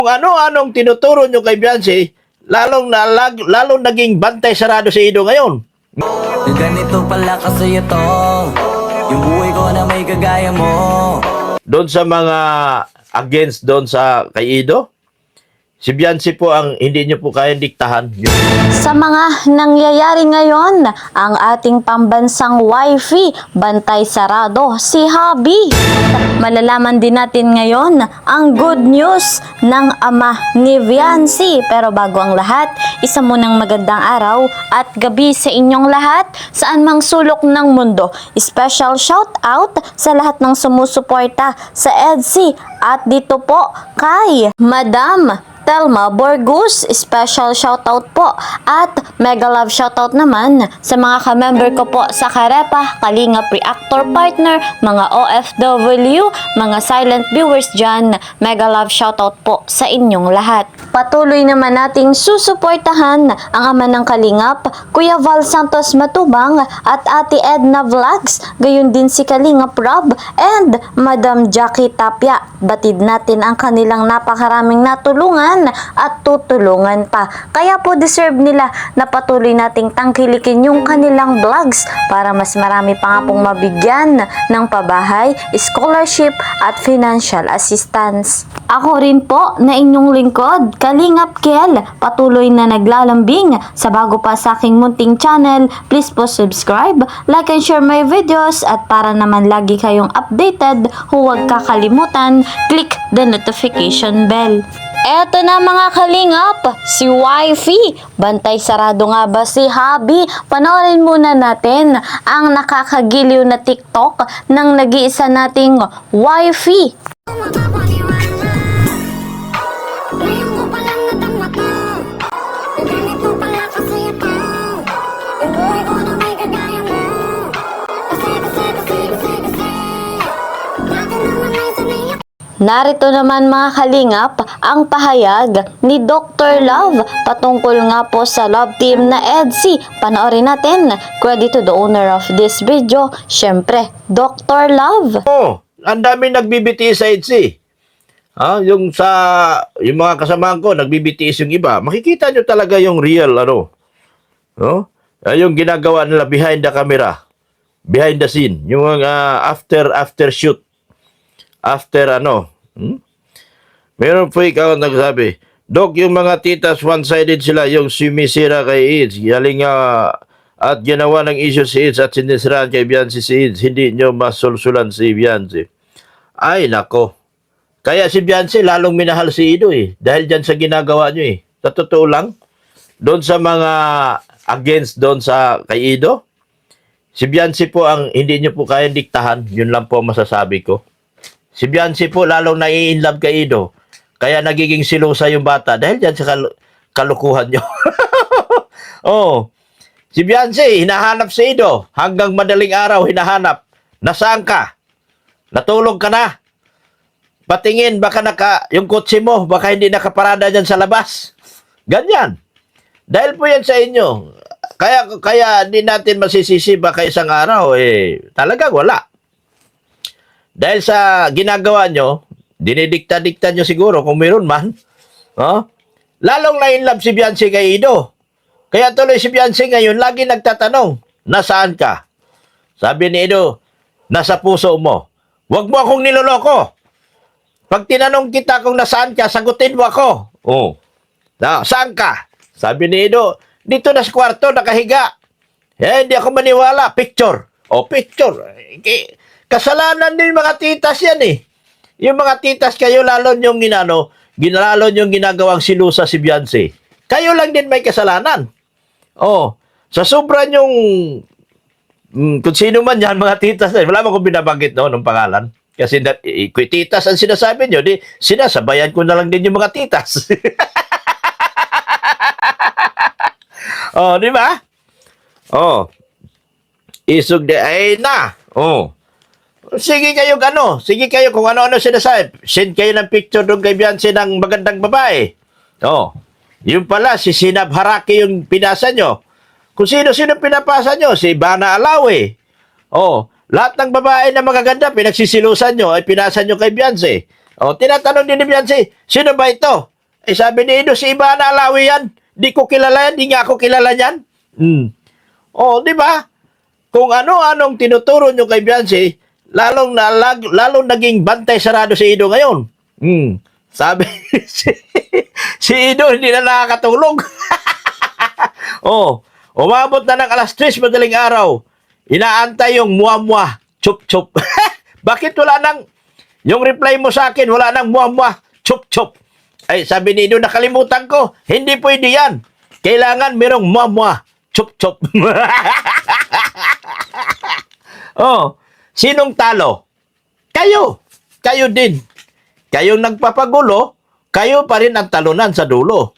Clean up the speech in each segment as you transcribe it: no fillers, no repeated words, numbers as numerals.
Kung ano-anong tinuturo nyo kay Beyonce, lalong naging bantay sarado si Ido ngayon. Ganito pala kasi ito, yung buhay ko na may kagaya mo. Doon sa mga against doon sa kay Ido, si Beyonce po ang hindi nyo po kayang diktahan. Sa mga nangyayari ngayon, ang ating pambansang wifey, bantay sarado, si Habi. Malalaman din natin ngayon ang good news ng ama ni Beyonce. Pero bago ang lahat, isa munang magandang araw at gabi sa inyong lahat, saan mang sulok ng mundo. Special shout out sa lahat ng sumusuporta sa EDSI at dito po kay Madam Telma Borgus, special shoutout po at mega love shoutout naman sa mga ka-member ko po sa Karepa, Kalingap Reactor Partner, mga OFW, mga silent viewers dyan, mega love shoutout po sa inyong lahat. Patuloy naman nating susuportahan ang ama ng Kalingap, Kuya Val Santos Matubang at Ate Edna Vlogs, gayon din si Kalingap Rob and Madam Jackie Tapia. Batid natin ang kanilang napakaraming natulungan at tutulungan pa. Kaya po deserve nila na patuloy nating tangkilikin yung kanilang vlogs para mas marami pa nga pong mabigyan ng pabahay, scholarship at financial assistance. Ako rin po na inyong lingkod, Kalingap Kel, patuloy na naglalambing sa bago pa sa aking munting channel. Please po subscribe, like and share my videos at para naman lagi kayong updated, huwag kakalimutan, click the notification bell. Eto na mga kalingap, si wifey. Bantay sarado nga ba si Habi? Panoorin muna natin ang nakakagiliw na TikTok ng nag-iisa nating wifey. Narito naman mga kalingap ang pahayag ni Dr. Love patungkol nga po sa love team na EDSI. Panoorin natin. Credit to the owner of this video, syempre, Dr. Love. Oh, ang dami nagbibitiis sa EDSI. Yung mga kasamahan ko, nagbibitiis yung iba. Makikita nyo talaga yung real, yung ginagawa nila behind the camera, behind the scene, yung after shoot. Meron po ikaw nagsabi, Dok, yung mga titas one-sided sila, yung sumisira kay Ids, galing at ginawa ng issue si Ids at sinisiraan kay Beyonce si Ids, hindi nyo masulsulan si Beyonce. Ay, nako. Kaya si Beyonce lalong minahal si Ido dahil dyan sa ginagawa nyo Sa totoo lang, doon sa mga against doon sa kay Ido, si Beyonce po ang hindi nyo po kayang diktahan, yun lang po masasabi ko. Si Beyonce po lalong nai-inlove kay Ido. Kaya nagiging silusa yung bata dahil dyan sa kalukuhan nyo. Si Beyonce, hinahanap si Ido. Hanggang madaling araw, hinahanap. Nasaan ka? Natulog ka na? Patingin, baka yung kotse mo, baka hindi nakaparada dyan sa labas. Ganyan. Dahil po yan sa inyo. Kaya hindi natin masisisi baka isang araw, talagang wala. Dahil sa ginagawa nyo, dinidikta-dikta nyo siguro kung mayroon man. Lalong na-inlove si Beyonce kay Ido. Kaya tuloy si Beyonce ngayon, lagi nagtatanong, nasaan ka? Sabi ni Ido, nasa puso mo. Huwag mo akong niloloko. Pag tinanong kita kung nasaan ka, sagutin mo ako. Saan ka? Sabi ni Ido, dito na sa kwarto, nakahiga. Hindi ako maniwala. Picture. Picture. Kasalanan din mga titas yan Yung mga titas kayo lalo yung ginagawang silusa si Beyonce. Kayo lang din may kasalanan. Sa sobra yung kung sino man yan, mga titas wala mo kung binabanggit ng pangalan. Kasi titas ang sinasabi nyo, sinasabayan ko na lang din yung mga titas. Di ba? Isog de ay na. Sige kayo kung ano-ano sinasabi. Send kayo ng picture doon kay Beyonce ng magandang babae. Yung pala, si Sinab Haraki yung pinasa nyo. Kung sino-sino pinapasa nyo, si Bana Alawi. Lahat ng babae na magaganda, pinagsisilusan nyo, ay pinasa nyo kay Beyonce. Tinatanong din ni Beyonce, sino ba ito? Eh sabi ni Ido, si Iba na Alawi yan. Di ko kilala yan, di nga ako kilala yan. Oh, di ba? Kung ano-anong tinuturo nyo kay Beyonce, lalong naging bantay sarado si Ido ngayon. Sabi, si Ido hindi na nakakatulog. Oh, umabot na ng alas 3 madaling araw. Inaantay yung muwa-muwa, chup-chup. Bakit wala nang, yung reply mo sa akin, wala nang muwa-muwa, chup-chup. Ay, sabi ni Ido, nakalimutan ko. Hindi pwede yan. Kailangan merong muwa-muwa, chup-chup. Oh, sinong talo? Kayo. Kayo din. Kayong nagpapagulo, kayo pa rin ang talunan sa dulo.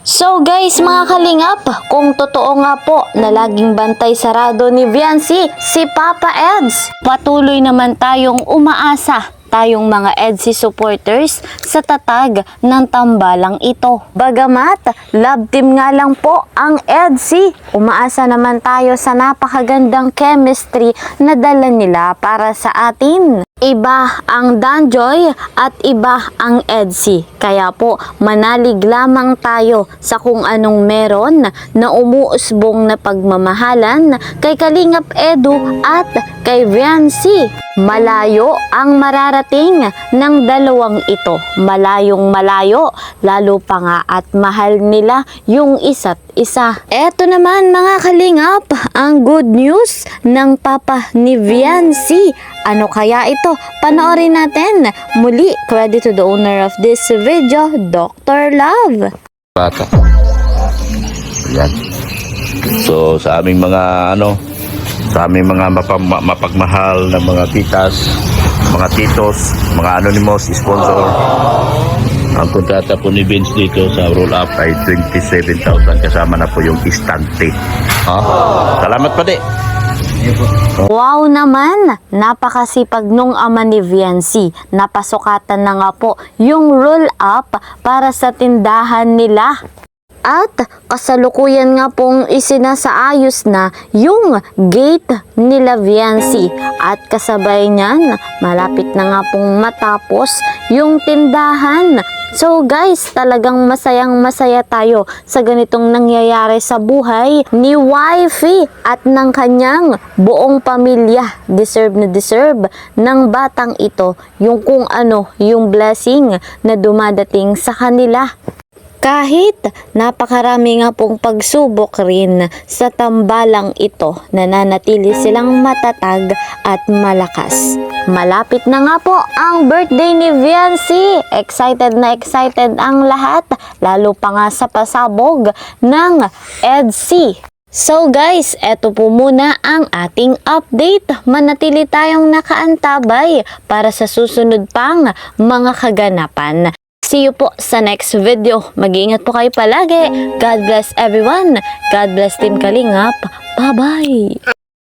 So guys, mga kalingap, kung totoo nga po na laging bantay sarado ni Viancy si Papa Eds, patuloy naman tayong umaasa, tayong mga EDSI supporters sa tatag ng tambalang ito. Bagamat love team nga lang po ang EDSI, umaasa naman tayo sa napakagandang chemistry na dala nila para sa atin. Iba ang Danjoy at iba ang EDSI. Kaya po, manalig lamang tayo sa kung anong meron na umuusbong na pagmamahalan kay Kalingap Edu at kay Viancy. Malayo ang mararating ng dalawang ito. Malayong malayo, lalo pa nga at mahal nila yung isa't isa. Eto naman mga kalingap, ang good news ng papa ni Viancy. Ano kaya ito? Panoorin natin. Muli, credit to the owner of this video, Dr. Love. Bata. Yan. So, sa aming mga sa aming mga mapagmahal na mga titas, mga titos, mga anonymous sponsor, ang kontrata po ni Vince dito sa roll up ay 27,000 kasama na po yung istante. Salamat pa di. Wow naman! Napakasipag nung ama ni Viancy. Napasukatan na nga po yung roll up para sa tindahan nila. At kasalukuyan nga pong isinasaayos na yung gate nila Viancy. At kasabay niyan, malapit na nga pong matapos yung tindahan. So guys, talagang masayang-masaya tayo sa ganitong nangyayari sa buhay ni Wifey at ng kanyang buong pamilya. Deserve na deserve ng batang ito yung kung ano yung blessing na dumadating sa kanila. Kahit napakarami nga pong pagsubok rin sa tambalang ito, nananatili silang matatag at malakas. Malapit na nga po ang birthday ni Viancy. Excited na excited ang lahat, lalo pa nga sa pasabog ng EDSI. So guys, eto po muna ang ating update. Manatili tayong nakaantabay para sa susunod pang mga kaganapan. See you po sa next video. Mag-iingat po kayo palagi. God bless everyone. God bless Team Kalingap. Bye-bye.